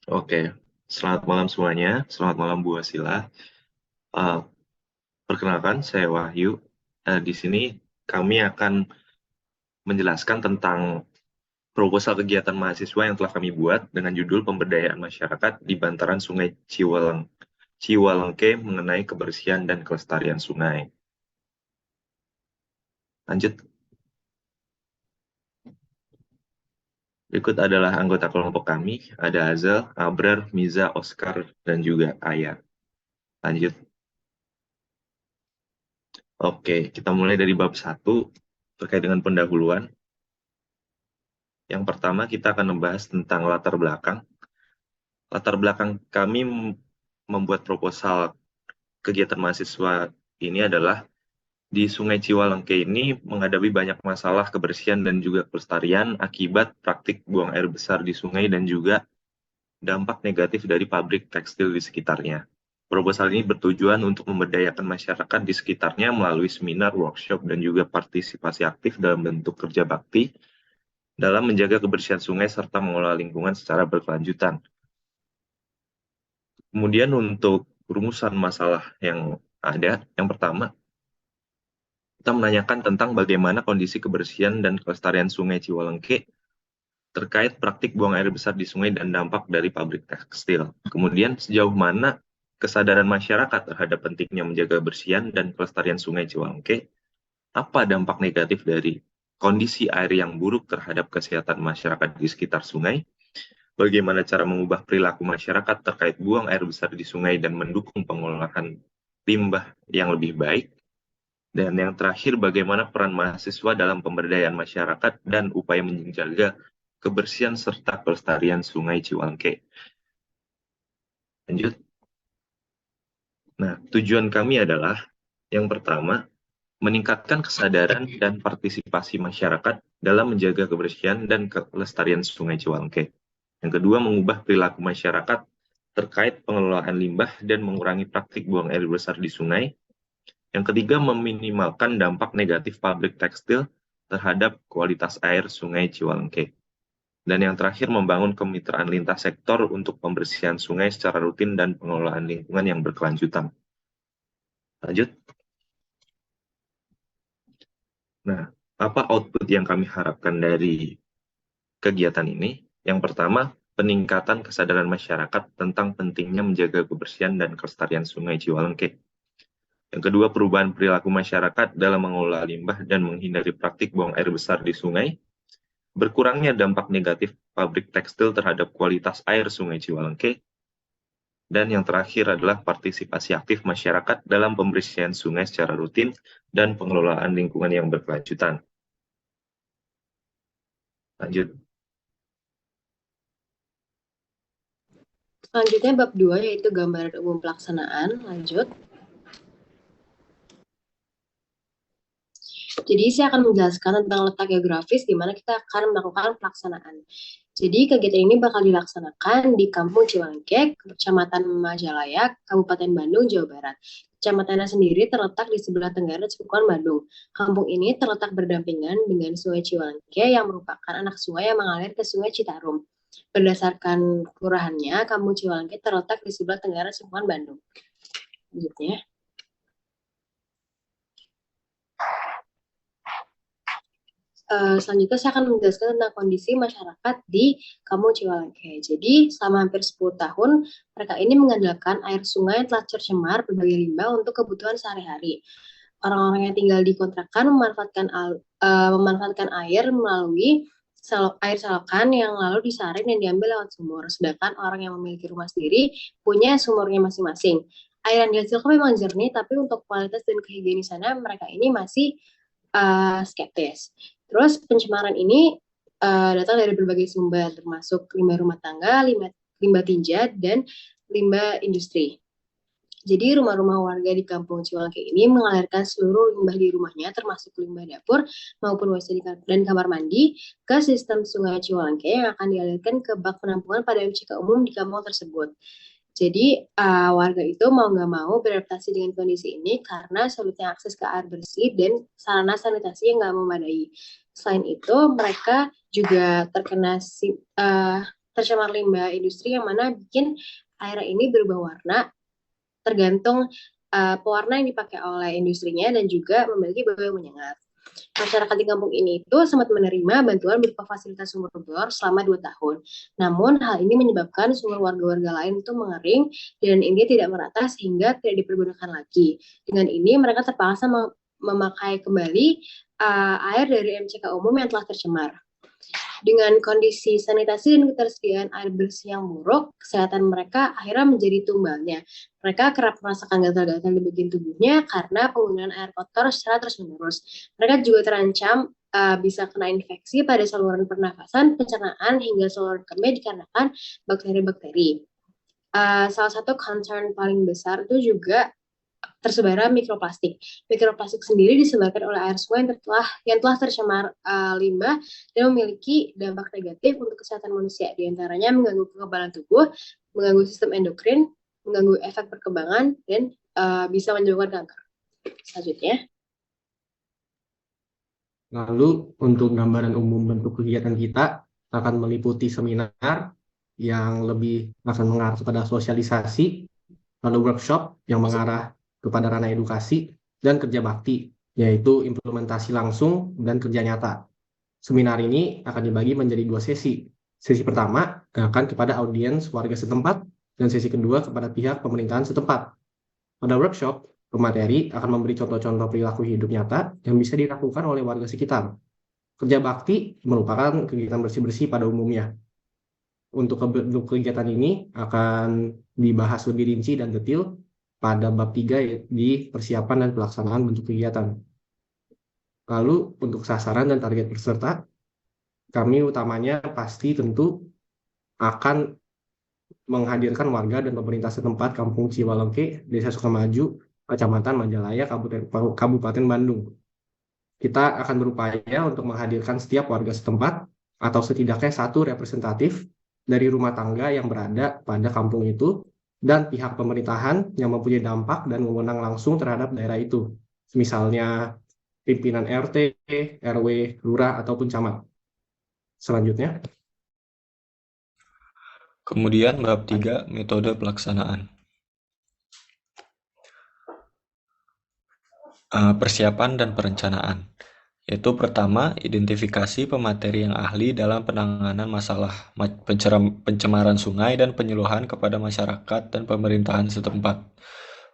Oke, selamat malam semuanya. Selamat malam Bu Wasila. Eh, Perkenalkan, saya Wahyu. Di sini kami akan menjelaskan tentang proposal kegiatan mahasiswa yang telah kami buat dengan judul Pemberdayaan Masyarakat di Bantaran Sungai Ciwalengke mengenai kebersihan dan kelestarian sungai. Lanjut, berikut adalah anggota kelompok kami. Ada Azal, Abrar, Miza, Oscar, dan juga Aya. Lanjut. Oke, kita mulai dari bab 1 terkait dengan pendahuluan. Yang pertama, kita akan membahas tentang latar belakang. Latar belakang kami membuat proposal kegiatan mahasiswa ini adalah di Sungai Ciwalengke ini menghadapi banyak masalah kebersihan dan juga kelestarian akibat praktik buang air besar di sungai dan juga dampak negatif dari pabrik tekstil di sekitarnya. Proposal ini bertujuan untuk memberdayakan masyarakat di sekitarnya melalui seminar, workshop, dan juga partisipasi aktif dalam bentuk kerja bakti dalam menjaga kebersihan sungai serta mengelola lingkungan secara berkelanjutan. Kemudian untuk rumusan masalah yang ada, yang pertama, kita menanyakan tentang bagaimana kondisi kebersihan dan kelestarian Sungai Ciwalengke terkait praktik buang air besar di sungai dan dampak dari pabrik tekstil. Kemudian sejauh mana kesadaran masyarakat terhadap pentingnya menjaga kebersihan dan kelestarian Sungai Ciwalengke, apa dampak negatif dari kondisi air yang buruk terhadap kesehatan masyarakat di sekitar sungai, bagaimana cara mengubah perilaku masyarakat terkait buang air besar di sungai dan mendukung pengolahan limbah yang lebih baik. Dan yang terakhir, bagaimana peran mahasiswa dalam pemberdayaan masyarakat dan upaya menjaga kebersihan serta kelestarian Sungai Ciwangke. Lanjut. Nah, tujuan kami adalah yang pertama, meningkatkan kesadaran dan partisipasi masyarakat dalam menjaga kebersihan dan kelestarian Sungai Ciwangke. Yang kedua, mengubah perilaku masyarakat terkait pengelolaan limbah dan mengurangi praktik buang air besar di sungai. Yang ketiga, meminimalkan dampak negatif pabrik tekstil terhadap kualitas air Sungai Ciwalengke. Dan yang terakhir, membangun kemitraan lintas sektor untuk pembersihan sungai secara rutin dan pengelolaan lingkungan yang berkelanjutan. Lanjut. Nah, apa output yang kami harapkan dari kegiatan ini? Yang pertama, peningkatan kesadaran masyarakat tentang pentingnya menjaga kebersihan dan kelestarian Sungai Ciwalengke. Yang kedua, perubahan perilaku masyarakat dalam mengelola limbah dan menghindari praktik buang air besar di sungai. Berkurangnya dampak negatif pabrik tekstil terhadap kualitas air Sungai Ciwalengke. Dan yang terakhir adalah partisipasi aktif masyarakat dalam pembersihan sungai secara rutin dan pengelolaan lingkungan yang berkelanjutan. Lanjut. Selanjutnya bab 2 yaitu gambaran umum pelaksanaan. Lanjut. Jadi saya akan menjelaskan tentang letak geografis di mana kita akan melakukan pelaksanaan. Jadi kegiatan ini bakal dilaksanakan di Kampung Ciwangke, Kecamatan Majalaya, Kabupaten Bandung, Jawa Barat. Kecamatannya sendiri terletak di sebelah tenggara Cikuan, Bandung. Kampung ini terletak berdampingan dengan Sungai Ciwangke yang merupakan anak sungai yang mengalir ke Sungai Citarum. Berdasarkan kelurahannya, Kampung Ciwangke terletak di sebelah tenggara Cikuan, Bandung. Selanjutnya. Selanjutnya saya akan menjelaskan tentang kondisi masyarakat di Kampung Ciwalengke. Jadi selama hampir 10 tahun, mereka ini mengandalkan air sungai yang telah tercemar berbagai limbah untuk kebutuhan sehari-hari. Orang-orang yang tinggal di kontrakan memanfaatkan air melalui air selokan yang lalu disaring dan diambil lewat sumur. Sedangkan orang yang memiliki rumah sendiri punya sumurnya masing-masing. Air yang dihasilkan memang jernih, tapi untuk kualitas dan kehigienisannya mereka ini masih skeptis. Terus pencemaran ini datang dari berbagai sumber, termasuk limbah rumah tangga, limbah tinja, dan limbah industri. Jadi rumah-rumah warga di Kampung Ciwalengke ini mengalirkan seluruh limbah di rumahnya, termasuk limbah dapur maupun WC dan kamar mandi, ke sistem Sungai Ciwalengke yang akan dialirkan ke bak penampungan pada MCK umum di kampung tersebut. Jadi warga itu mau nggak mau beradaptasi dengan kondisi ini karena sulitnya akses ke air bersih dan sarana sanitasi yang nggak memadai. Selain itu, mereka juga terkena tercemar limbah industri yang mana bikin air ini berubah warna tergantung pewarna yang dipakai oleh industrinya dan juga memiliki bau yang menyengat. Masyarakat di kampung ini itu sempat menerima bantuan berupa fasilitas sumur bor selama 2 tahun. Namun hal ini menyebabkan sumur warga-warga lain itu mengering dan ini tidak merata sehingga tidak dipergunakan lagi. Dengan ini mereka terpaksa memakai kembali air dari MCK umum yang telah tercemar. Dengan kondisi sanitasi dan ketersediaan air bersih yang buruk, kesehatan mereka akhirnya menjadi tumbalnya. Mereka kerap merasakan gatal-gatal di bagian tubuhnya karena penggunaan air kotor secara terus-menerus. Mereka juga terancam bisa kena infeksi pada saluran pernafasan, pencernaan, hingga saluran kemih dikarenakan bakteri-bakteri. Salah satu concern paling besar itu juga tersebarnya mikroplastik. Mikroplastik sendiri disebarkan oleh air sungai yang telah tercemar limbah dan memiliki dampak negatif untuk kesehatan manusia. Di antaranya mengganggu kekebalan tubuh, mengganggu sistem endokrin, mengganggu efek perkembangan, dan bisa menyebabkan kanker. Selanjutnya. Lalu untuk gambaran umum bentuk kegiatan kita akan meliputi seminar yang lebih akan mengarah kepada sosialisasi, lalu workshop yang mengarah kepada ranah edukasi, dan kerja bakti, yaitu implementasi langsung dan kerja nyata. Seminar ini akan dibagi menjadi 2 sesi. Sesi pertama akan kepada audiens warga setempat, dan sesi kedua kepada pihak pemerintahan setempat. Pada workshop, pemateri akan memberi contoh-contoh perilaku hidup nyata yang bisa dilakukan oleh warga sekitar. Kerja bakti merupakan kegiatan bersih-bersih pada umumnya. Untuk kegiatan ini akan dibahas lebih rinci dan detail pada bab 3 di persiapan dan pelaksanaan bentuk kegiatan. Lalu untuk sasaran dan target peserta, kami utamanya pasti tentu akan menghadirkan warga dan pemerintah setempat Kampung Ciwalengke, Desa Sukamaju, Kecamatan Majalaya, Kabupaten Bandung. Kita akan berupaya untuk menghadirkan setiap warga setempat atau setidaknya satu representatif dari rumah tangga yang berada pada kampung itu dan pihak pemerintahan yang mempunyai dampak dan wewenang langsung terhadap daerah itu. Misalnya pimpinan RT, RW, lurah, ataupun camat. Selanjutnya. Kemudian bab 3, metode pelaksanaan. Persiapan dan perencanaan. Yaitu pertama, identifikasi pemateri yang ahli dalam penanganan masalah pencemaran sungai dan penyuluhan kepada masyarakat dan pemerintahan setempat.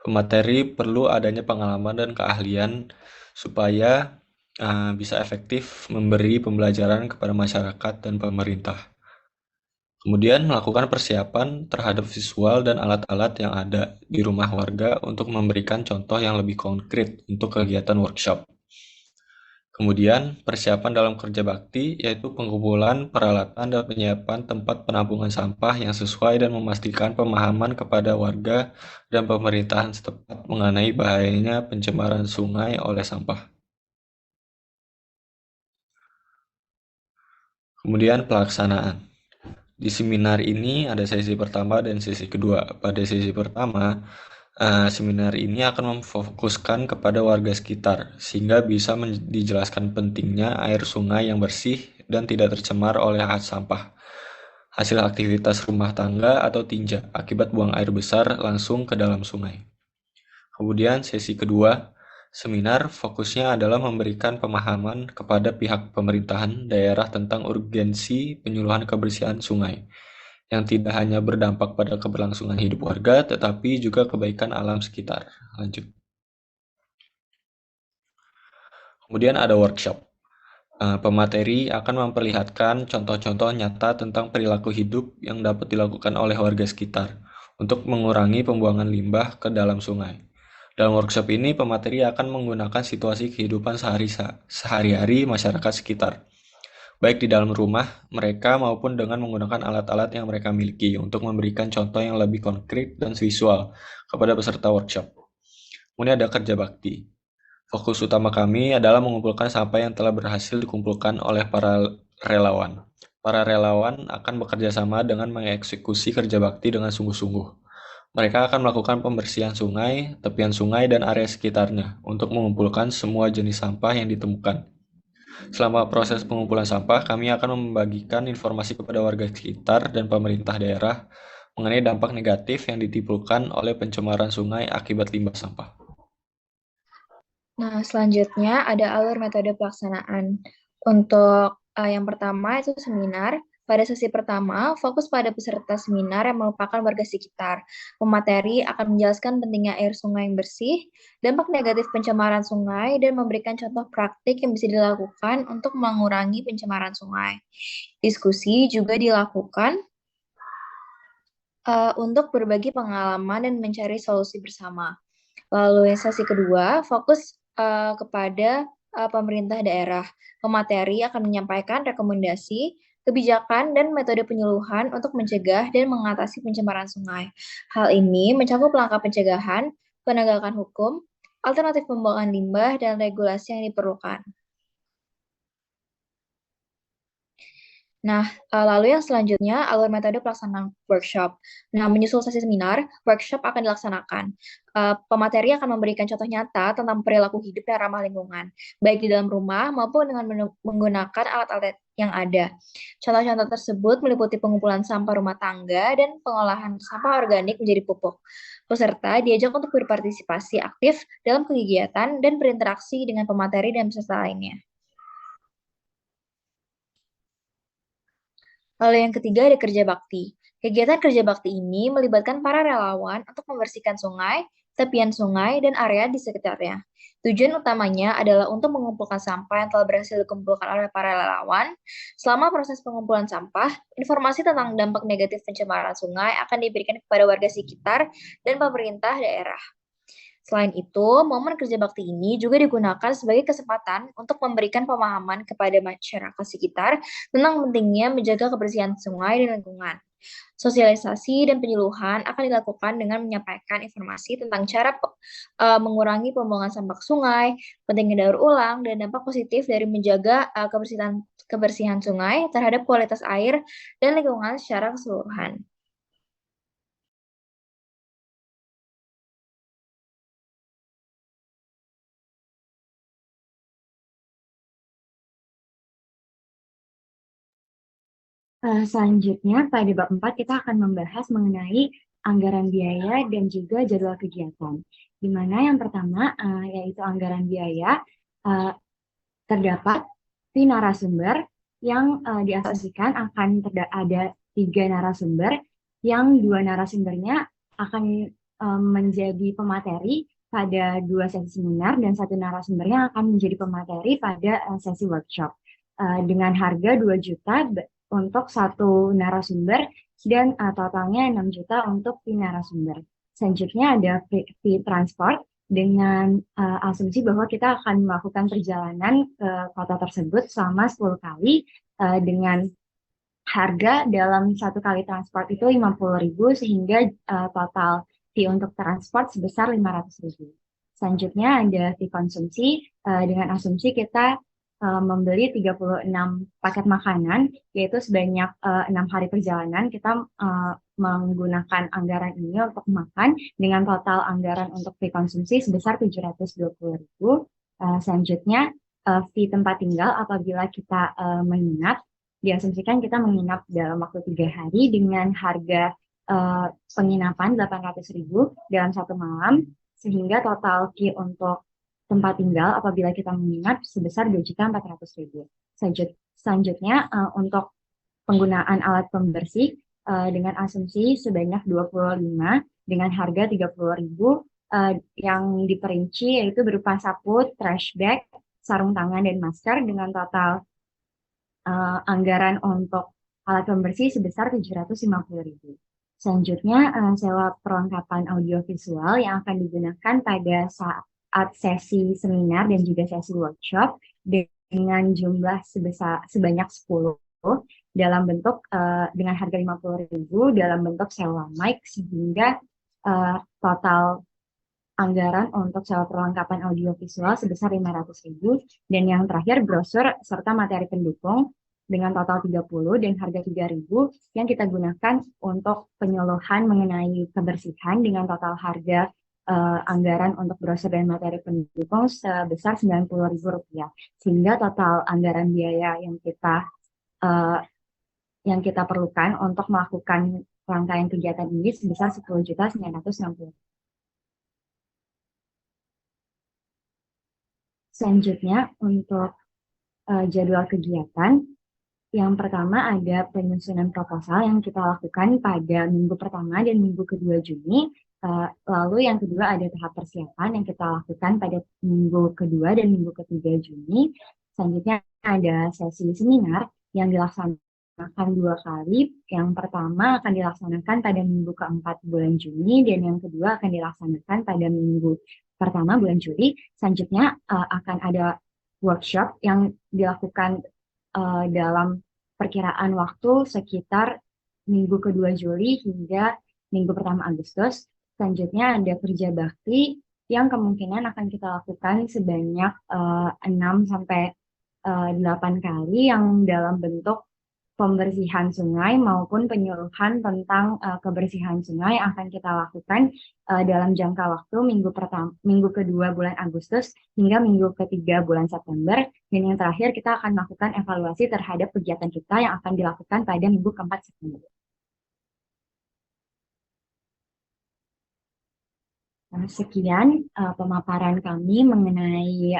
Pemateri perlu adanya pengalaman dan keahlian supaya bisa efektif memberi pembelajaran kepada masyarakat dan pemerintah. Kemudian melakukan persiapan terhadap visual dan alat-alat yang ada di rumah warga untuk memberikan contoh yang lebih konkret untuk kegiatan workshop. Kemudian persiapan dalam kerja bakti yaitu pengumpulan peralatan dan penyiapan tempat penampungan sampah yang sesuai dan memastikan pemahaman kepada warga dan pemerintahan setempat mengenai bahayanya pencemaran sungai oleh sampah. Kemudian pelaksanaan. Di seminar ini ada sesi pertama dan sesi kedua. Pada sesi pertama, seminar ini akan memfokuskan kepada warga sekitar, sehingga bisa dijelaskan pentingnya air sungai yang bersih dan tidak tercemar oleh sampah, hasil aktivitas rumah tangga atau tinja akibat buang air besar langsung ke dalam sungai. Kemudian sesi kedua, seminar fokusnya adalah memberikan pemahaman kepada pihak pemerintahan daerah tentang urgensi penyuluhan kebersihan sungai, yang tidak hanya berdampak pada keberlangsungan hidup warga, tetapi juga kebaikan alam sekitar. Lanjut. Kemudian ada workshop. Pemateri akan memperlihatkan contoh-contoh nyata tentang perilaku hidup yang dapat dilakukan oleh warga sekitar untuk mengurangi pembuangan limbah ke dalam sungai. Dalam workshop ini, pemateri akan menggunakan situasi kehidupan sehari-hari masyarakat sekitar, baik di dalam rumah mereka maupun dengan menggunakan alat-alat yang mereka miliki untuk memberikan contoh yang lebih konkret dan visual kepada peserta workshop. Kemudian ada kerja bakti. Fokus utama kami adalah mengumpulkan sampah yang telah berhasil dikumpulkan oleh para relawan. Para relawan akan bekerja sama dengan mengeksekusi kerja bakti dengan sungguh-sungguh. Mereka akan melakukan pembersihan sungai, tepian sungai, dan area sekitarnya untuk mengumpulkan semua jenis sampah yang ditemukan. Selama proses pengumpulan sampah, kami akan membagikan informasi kepada warga sekitar dan pemerintah daerah mengenai dampak negatif yang ditimbulkan oleh pencemaran sungai akibat limbah sampah. Nah, selanjutnya ada alur metode pelaksanaan. Untuk yang pertama itu seminar. Pada sesi pertama, fokus pada peserta seminar yang merupakan warga sekitar. Pemateri akan menjelaskan pentingnya air sungai yang bersih, dampak negatif pencemaran sungai, dan memberikan contoh praktik yang bisa dilakukan untuk mengurangi pencemaran sungai. Diskusi juga dilakukan untuk berbagi pengalaman dan mencari solusi bersama. Lalu sesi kedua fokus kepada pemerintah daerah. Pemateri akan menyampaikan rekomendasi, kebijakan, dan metode penyuluhan untuk mencegah dan mengatasi pencemaran sungai. Hal ini mencakup langkah pencegahan, penegakan hukum, alternatif pembuangan limbah, dan regulasi yang diperlukan. Nah, lalu yang selanjutnya, alur metode pelaksanaan workshop. Nah, menyusul sesi seminar, workshop akan dilaksanakan. Pemateri akan memberikan contoh nyata tentang perilaku hidup yang ramah lingkungan, baik di dalam rumah maupun dengan menggunakan alat-alat yang ada. Contoh-contoh tersebut meliputi pengumpulan sampah rumah tangga dan pengolahan sampah organik menjadi pupuk. Peserta diajak untuk berpartisipasi aktif dalam kegiatan dan berinteraksi dengan pemateri dan peserta lainnya. Lalu yang ketiga ada kerja bakti. Kegiatan kerja bakti ini melibatkan para relawan untuk membersihkan sungai, tepian sungai, dan area di sekitarnya. Tujuan utamanya adalah untuk mengumpulkan sampah yang telah berhasil dikumpulkan oleh para relawan. Selama proses pengumpulan sampah, informasi tentang dampak negatif pencemaran sungai akan diberikan kepada warga sekitar dan pemerintah daerah. Selain itu, momen kerja bakti ini juga digunakan sebagai kesempatan untuk memberikan pemahaman kepada masyarakat sekitar tentang pentingnya menjaga kebersihan sungai dan lingkungan. Sosialisasi dan penyuluhan akan dilakukan dengan menyampaikan informasi tentang cara mengurangi pembuangan sampah ke sungai, pentingnya daur ulang, dan dampak positif dari menjaga kebersihan sungai terhadap kualitas air dan lingkungan secara keseluruhan. Selanjutnya, pada bab 4 kita akan membahas mengenai anggaran biaya dan juga jadwal kegiatan. Di mana yang pertama, yaitu anggaran biaya, terdapat 3 narasumber yang diasumsikan akan ada 3 narasumber, yang 2 narasumbernya akan menjadi pemateri pada 2 sesi seminar, dan 1 narasumbernya akan menjadi pemateri pada sesi workshop. Dengan harga 2 juta untuk 1 narasumber dan totalnya 6 juta untuk fee narasumber. Selanjutnya ada fee transport dengan asumsi bahwa kita akan melakukan perjalanan ke kota tersebut selama 10 kali dengan harga dalam 1 kali transport itu 50.000 sehingga total fee untuk transport sebesar 500.000. Selanjutnya ada fee konsumsi dengan asumsi kita membeli 36 paket makanan, yaitu sebanyak 6 hari perjalanan. Kita menggunakan anggaran ini untuk makan dengan total anggaran untuk fee konsumsi sebesar 720.000. Selanjutnya fee tempat tinggal apabila kita menginap, diasumsikan kita menginap dalam waktu 3 hari dengan harga penginapan 800.000 dalam 1 malam, sehingga total fee untuk tempat tinggal apabila kita menginap sebesar 2.400.000. Selanjutnya untuk penggunaan alat pembersih dengan asumsi sebanyak 25 dengan harga 30.000 yang diperinci yaitu berupa sapu, trash bag, sarung tangan, dan masker dengan total anggaran untuk alat pembersih sebesar 750.000. Selanjutnya sewa perlengkapan audiovisual yang akan digunakan pada saat sesi seminar dan juga sesi workshop dengan jumlah sebanyak 10 dalam bentuk dengan harga 50.000 dalam bentuk sewa mic, sehingga total anggaran untuk sewa perlengkapan audiovisual sebesar 500.000, dan yang terakhir brosur serta materi pendukung dengan total 30 dan harga 3.000 yang kita gunakan untuk penyuluhan mengenai kebersihan dengan total harga anggaran untuk brosur dan materi pendukung sebesar Rp90.000, sehingga total anggaran biaya yang kita perlukan untuk melakukan rangkaian kegiatan ini sebesar Rp10.960.000. Selanjutnya untuk jadwal kegiatan, yang pertama ada penyusunan proposal yang kita lakukan pada minggu pertama dan minggu kedua Juni. Lalu yang kedua ada tahap persiapan yang kita lakukan pada minggu kedua dan minggu ketiga Juni. Selanjutnya ada sesi seminar yang dilaksanakan 2 kali. Yang pertama akan dilaksanakan pada minggu keempat bulan Juni dan yang kedua akan dilaksanakan pada minggu pertama bulan Juli. Selanjutnya akan ada workshop yang dilakukan dalam perkiraan waktu sekitar minggu kedua Juli hingga minggu pertama Agustus. Selanjutnya ada kerja bakti yang kemungkinan akan kita lakukan sebanyak 6-8 kali yang dalam bentuk pembersihan sungai maupun penyuluhan tentang kebersihan sungai akan kita lakukan dalam jangka waktu minggu kedua bulan Agustus hingga minggu ketiga bulan September, dan yang terakhir kita akan melakukan evaluasi terhadap kegiatan kita yang akan dilakukan pada minggu keempat September. Sekian pemaparan kami mengenai